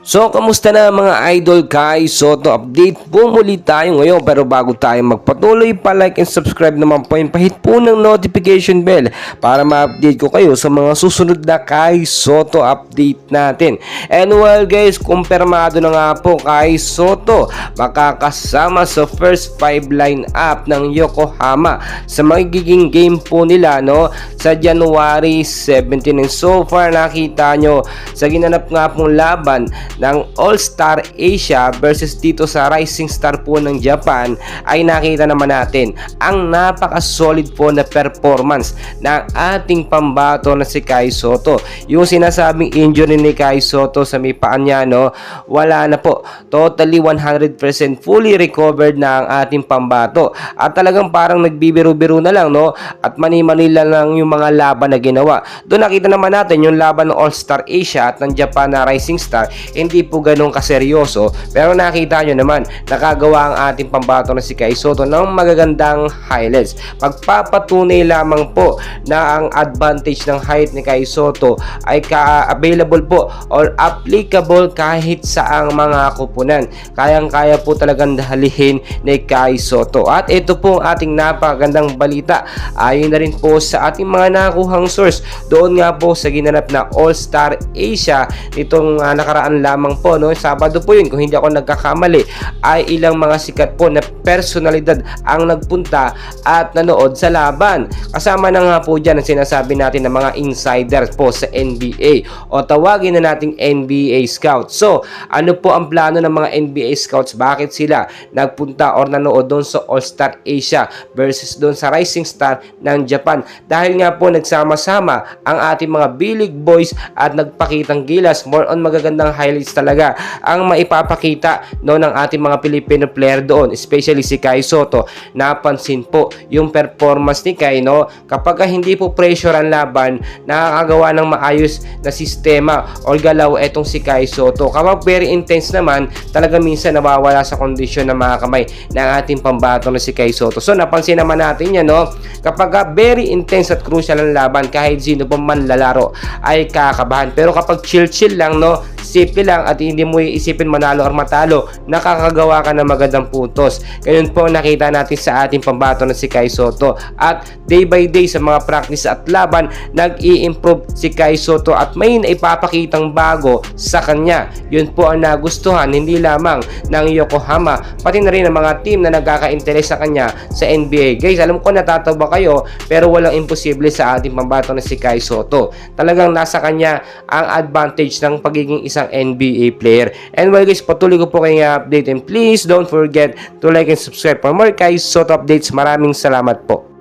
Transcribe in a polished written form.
So, kamusta na mga idol guys? So, to update po muli tayo ngayon, pero bago tayo magpatuloy pa, like and subscribe naman po yung pahit po ng notification bell para ma-update ko kayo sa mga susunod na Kai Sotto update natin. And well guys, kumpirmado na nga po Kai Sotto makakasama sa first 5 line-up ng Yokohama sa magiging game po nila sa January 17. And so far nakita nyo sa ginanap nga pong laban ng All-Star Asia versus dito sa Rising Star po ng Japan, ay nakita naman natin ang napaka-solid po na performance ng ating pambato na si Kai Sotto. Yung sinasabing injury ni Kai Sotto sa may paan niya, wala na po. Totally 100% fully recovered na ang ating pambato. At talagang parang nagbibiro-biro na lang, at mani-manila lang yung mga laban na ginawa. Doon nakita naman natin yung laban ng All-Star Asia at ng Japan na Rising Star, hindi po ganun kaseryoso, pero nakita nyo naman nakagawa ang ating pambato na si Kai Sotto ng magagandang highlights. Pagpapatunay lamang po na ang advantage ng height ni Kai Sotto ay available po or applicable kahit sa ang mga kupunan. Kayang-kaya po talagang dahalihin ni Kai Sotto. At ito po ang ating napakagandang balita ayon na rin po sa ating mga nakuhang source doon nga po sa ginanap na All-Star Asia nitong nakaraan lamang po, Sabado po yun kung hindi ako nagkakamali, ay ilang mga sikat po na personalidad ang nagpunta at nanood sa laban. Kasama na nga po dyan ang sinasabi natin ng mga insiders po sa NBA o tawagin na nating NBA Scouts. So, ano po ang plano ng mga NBA Scouts? Bakit sila nagpunta or nanood doon sa All-Star Asia versus doon sa Rising Star ng Japan? Dahil nga po nagsama-sama ang ating mga Billig Boys at nagpakitang gilas, more on magagandang highlights talaga ang maipapakita ng ating mga Filipino player doon, especially si Kai Sotto. Napansin po yung performance ni Kai, kapag hindi po pressure ang laban, nakakagawa ng maayos na sistema o galaw etong si Kai Sotto. Kapag very intense naman, talaga minsan nawawala sa kondisyon ng mga kamay ng ating pambato na si Kai Sotto. So napansin naman natin yan, kapag very intense at crucial ang laban, kahit sino pa man lalaro ay kakabahan. Pero kapag chill lang, simple lang at hindi mo iisipin manalo or matalo, nakakagawa ka ng magandang putos. Ganyan po nakita natin sa ating pambato na si Kai Sotto. At day by day sa mga practice at laban, nag-i-improve si Kai Sotto at may naipapakitang bago sa kanya. Yun po ang nagustuhan hindi lamang ng Yokohama, pati na rin ang mga team na nagkaka-interes sa kanya sa NBA. Guys, alam ko natatawa kayo, pero walang imposible sa ating pambato na si Kai Sotto. Talagang nasa kanya ang advantage ng pagiging isang NBA player. And well guys, patuloy ko po kayong update, and please don't forget to like and subscribe for more Kai Sotto updates. Maraming salamat po.